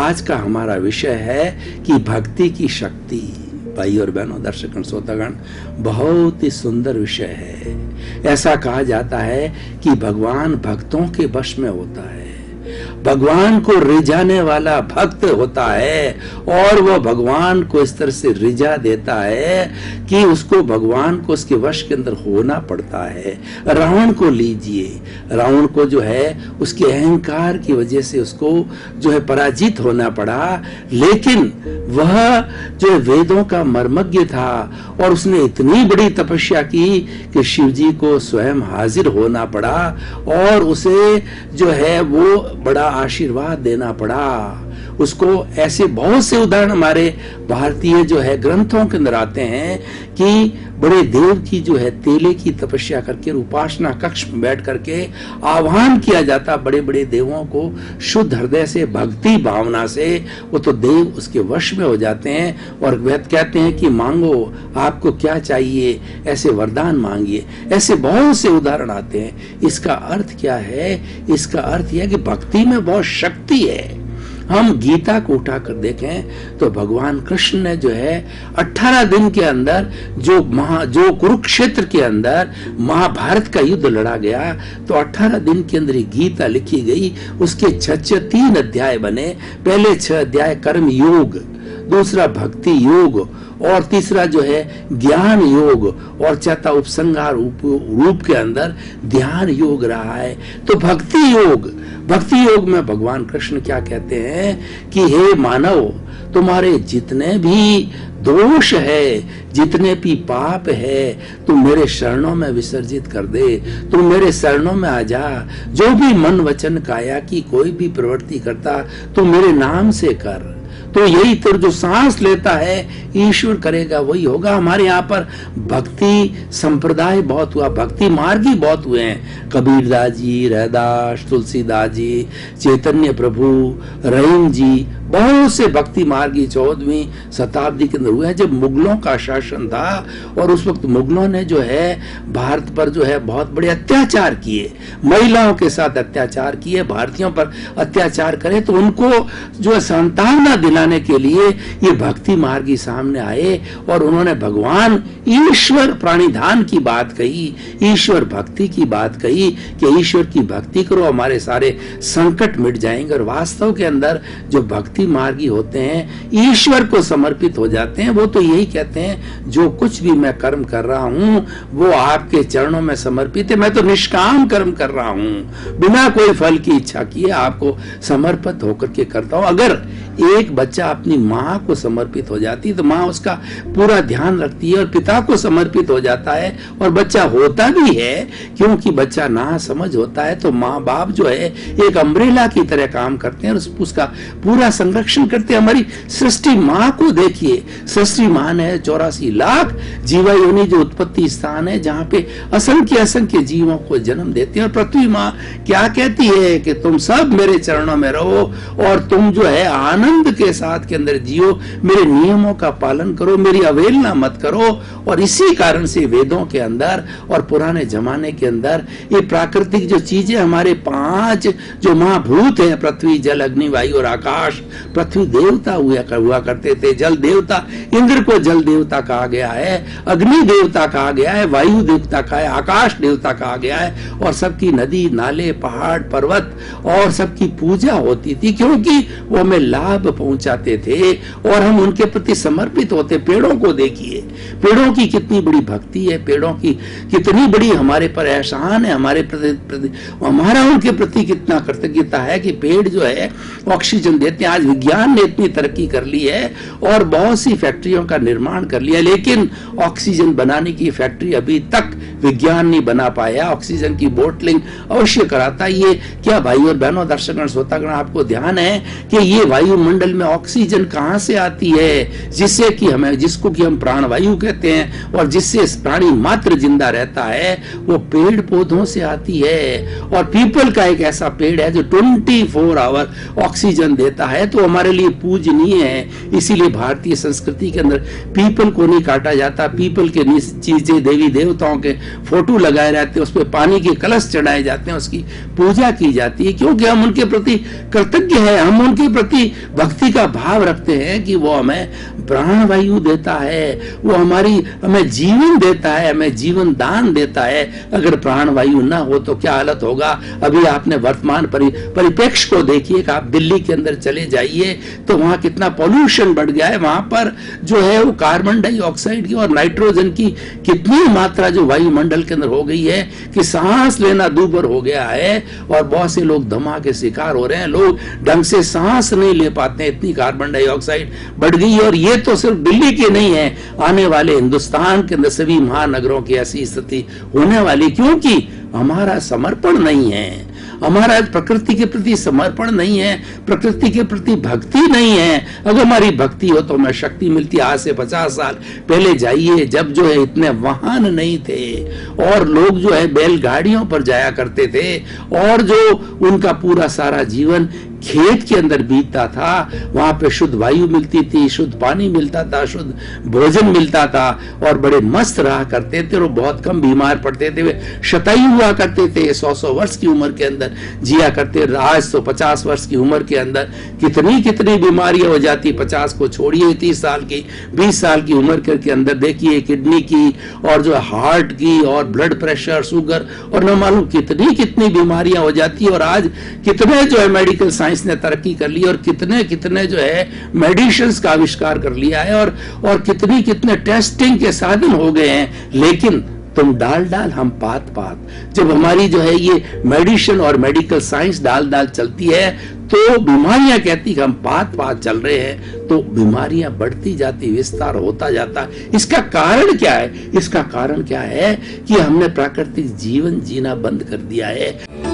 आज का हमारा विषय है कि भक्ति की शक्ति। भाई और बहनों, दर्शकगण, श्रोतागण, बहुत ही सुंदर विषय है। ऐसा कहा जाता है कि भगवान भक्तों के वश में होता है, भगवान को रिझाने वाला भक्त होता है, और वह भगवान को इस तरह से रिझा देता है कि उसको भगवान को उसके वश के अंदर होना पड़ता है। रावण को लीजिए, रावण को जो है उसके अहंकार की वजह से उसको जो है पराजित होना पड़ा, लेकिन वह जो वेदों का मर्मज्ञ था और उसने इतनी बड़ी तपस्या की कि शिव जी को स्वयं हाजिर होना पड़ा और उसे जो है वो बड़ा आशीर्वाद देना पड़ा उसको। ऐसे बहुत से उदाहरण हमारे भारतीय जो है ग्रंथों के अंदर आते हैं कि बड़े देव की जो है तेले की तपस्या करके उपासना कक्ष में बैठ करके आह्वान किया जाता बड़े बड़े देवों को, शुद्ध हृदय से, भक्ति भावना से वो तो देव उसके वश में हो जाते हैं और वेद कहते हैं कि मांगो, आपको क्या चाहिए, ऐसे वरदान मांगिए। ऐसे बहुत से उदाहरण आते हैं। इसका अर्थ क्या है? इसका अर्थ यह कि भक्ति में बहुत शक्ति है। हम गीता को उठाकर देखें तो भगवान कृष्ण ने जो है 18 दिन के अंदर जो कुरुक्षेत्र के अंदर महाभारत का युद्ध लड़ा गया, तो 18 दिन के अंदर गीता लिखी गई। उसके 3 अध्याय बने। पहले 6 अध्याय कर्म योग, दूसरा भक्ति योग, और तीसरा जो है ज्ञान योग, और चौथा उपसंहार रूप के अंदर ध्यान योग रहा है। तो भक्ति योग में भगवान कृष्ण क्या कहते हैं कि हे मानव, तुम्हारे जितने भी दोष है, जितने भी पाप है, तुम मेरे शरणों में विसर्जित कर दे, तुम मेरे शरणों में आ जा। जो भी मन वचन काया की कोई भी प्रवृत्ति करता तुम मेरे नाम से कर। तो यही तो जो सांस लेता है ईश्वर करेगा वही होगा। हमारे यहाँ पर भक्ति संप्रदाय बहुत हुआ, भक्ति मार्गी बहुत हुए हैं। कबीरदास जी, रैदास, तुलसीदास जी, चैतन्य प्रभु, रहीम जी, बहुत से भक्ति मार्गी 14वीं शताब्दी के अंदर हुए हैं, जब मुगलों का शासन था। और उस वक्त मुगलों ने जो है भारत पर जो है बहुत बड़े अत्याचार किए, महिलाओं के साथ अत्याचार किए, भारतीयों पर अत्याचार करे। तो उनको जो है सांत्वना दिलाने के लिए ये भक्ति मार्गी सामने आए और उन्होंने भगवान ईश्वर प्राणिधान की बात कही, ईश्वर भक्ति की बात कही कि ईश्वर की भक्ति करो, हमारे सारे संकट मिट जाएंगे। और वास्तव के अंदर जो भक्ति मार्गी होते हैं, ईश्वर को समर्पित हो जाते हैं, वो तो यही कहते हैं जो कुछ भी मैं कर्म कर रहा हूं वो आपके चरणों में समर्पित है। मैं तो निष्काम कर्म कर रहा हूं, बिना कोई फल की इच्छा किए आपको समर्पित होकर के करता हूं। अगर एक बच्चा अपनी माँ को समर्पित हो जाती है तो माँ उसका पूरा ध्यान रखती है, और पिता को समर्पित हो जाता है और बच्चा होता भी है, क्योंकि बच्चा ना समझ होता है। तो माँ बाप जो है एक अम्ब्रेला की तरह काम करते हैं और उसका पूरा संरक्षण करते हैं। हमारी सृष्टि माँ को देखिए, सृष्टि माँ है 84 लाख जीवा योनि जो उत्पत्ति स्थान है, जहाँ पे असंख्य असंख्य जीवों को जन्म देते हैं। और पृथ्वी माँ क्या कहती है कि तुम सब मेरे चरणों में रहो और तुम जो है आनंद के साथ के अंदर जियो, मेरे नियमों का पालन करो, मेरी अवहेलना मत करो। और इसी कारण से वेदों के अंदर और पुराने जमाने के अंदर ये प्राकृतिक जो चीजें हमारे 5 जो महाभूत हैं, पृथ्वी, जल, अग्नि, वायु और आकाश। पृथ्वी देवता हुआ करते थे, जल देवता, इंद्र को जल देवता कहा गया है, अग्नि देवता कहा गया है, वायु देवता कहा है, आकाश देवता कहा गया है। और सबकी नदी, नाले, पहाड़, पर्वत और सबकी पूजा होती थी, क्योंकि वो हमें लाभ पहुंचाते थे और हम उनके प्रति समर्पित होते। पेड़ों को देखिए, पेड़ों की कितनी बड़ी भक्ति है, पेड़ों की कितनी बड़ी हमारे पर एहसान है, हमारे प्रति हमारा उनके प्रति कितना कृतज्ञता है कि पेड़ जो है ऑक्सीजन देते हैं। आज विज्ञान ने इतनी तरक्की कर ली है और बहुत सी फैक्ट्रियों का निर्माण कर लिया, लेकिन ऑक्सीजन बनाने की फैक्ट्री अभी तक विज्ञान नहीं बना पाया। ऑक्सीजन की बोटलिंग अवश्य कराता। ये क्या भाई और बहनों, दर्शकगण, श्रोतागण, आपको ध्यान है कि ये वायुमंडल में ऑक्सीजन कहां से आती है, जिससे कि हमें, जिसको कि हम प्राणवायु कहते हैं और जिससे प्राणी मात्र जिंदा रहता है, वो पेड़ पौधों से आती है। और पीपल का एक ऐसा पेड़ है जो 24 आवर ऑक्सीजन देता है। तो तो हमारे लिए पूजनीय है। इसीलिए भारतीय संस्कृति के अंदर पीपल को नहीं काटा जाता, पीपल के चीजें देवी देवताओं के फोटो लगाए जाते हैं, उस पर पानी के कलश चढ़ाए जाते हैं, उसकी पूजा की जाती है, क्योंकि हम उनके प्रति कृतज्ञ हैं, हम उनके प्रति भक्ति का भाव रखते हैं कि वो हमें प्राणवायु देता है, वो हमें जीवन देता है, हमें जीवन दान देता है। अगर प्राणवायु ना हो तो क्या हालत होगा। अभी आपने वर्तमान परिप्रेक्ष्य को देखिए कि आप दिल्ली के अंदर चले जाइए तो वहां कितना पॉल्यूशन बढ़ गया है। वहां पर जो है वो कार्बन डाइऑक्साइड की और नाइट्रोजन की कितनी मात्रा जो वायुमंडल के अंदर हो गई है कि सांस लेना दूभर हो गया है, और बहुत से लोग दमा के शिकार हो रहे हैं, लोग ढंग से सांस नहीं ले पाते हैं, इतनी कार्बन डाइऑक्साइड बढ़ गई है। और ये तो सिर्फ दिल्ली की नहीं है, आने वाले हिंदुस्तान के अंदर सभी महानगरों की ऐसी स्थिति होने वाली, क्योंकि हमारा समर्पण नहीं है, हमारा प्रकृति के प्रति समर्पण नहीं है, प्रकृति के प्रति भक्ति नहीं है। अगर हमारी भक्ति हो तो हमें शक्ति मिलती है। आज से 50 साल पहले जाइए, जब जो है इतने वाहन नहीं थे और लोग जो है बैलगाड़ियों पर जाया करते थे, और जो उनका पूरा सारा जीवन खेत के अंदर बीतता था, वहां पे शुद्ध वायु मिलती थी, शुद्ध पानी मिलता था, शुद्ध भोजन मिलता था, और बड़े मस्त रहा करते थे, और बहुत कम बीमार पड़ते थे, वे शतायु हुआ करते थे, 100 वर्ष की उम्र के अंदर जिया करते। आज तो 50 वर्ष की उम्र के अंदर कितनी कितनी बीमारियां हो जाती, 50 को छोड़िए, 30 साल की 20 साल की उम्र के अंदर देखिए किडनी की और जो हार्ट की और ब्लड प्रेशर, शुगर और न मालूम कितनी कितनी बीमारियां हो जाती है। और आज कितने जो है मेडिकल साइंस ने तरक्की कर ली, और कितने कितने जो है मेडिसिन्स का आविष्कार कर लिया है, और कितनी कितने टेस्टिंग के साधन हो गए हैं। लेकिन तुम डाल हम पात। जब हमारी जो है ये मेडिसिन और मेडिकल साइंस डाल चलती है तो बीमारियां कहती कि हम पात चल रहे हैं, तो बीमारियां बढ़ती जाती, विस्तार होता जाता। इसका कारण क्या है? इसका कारण क्या है कि हमने प्राकृतिक जीवन जीना बंद कर दिया है।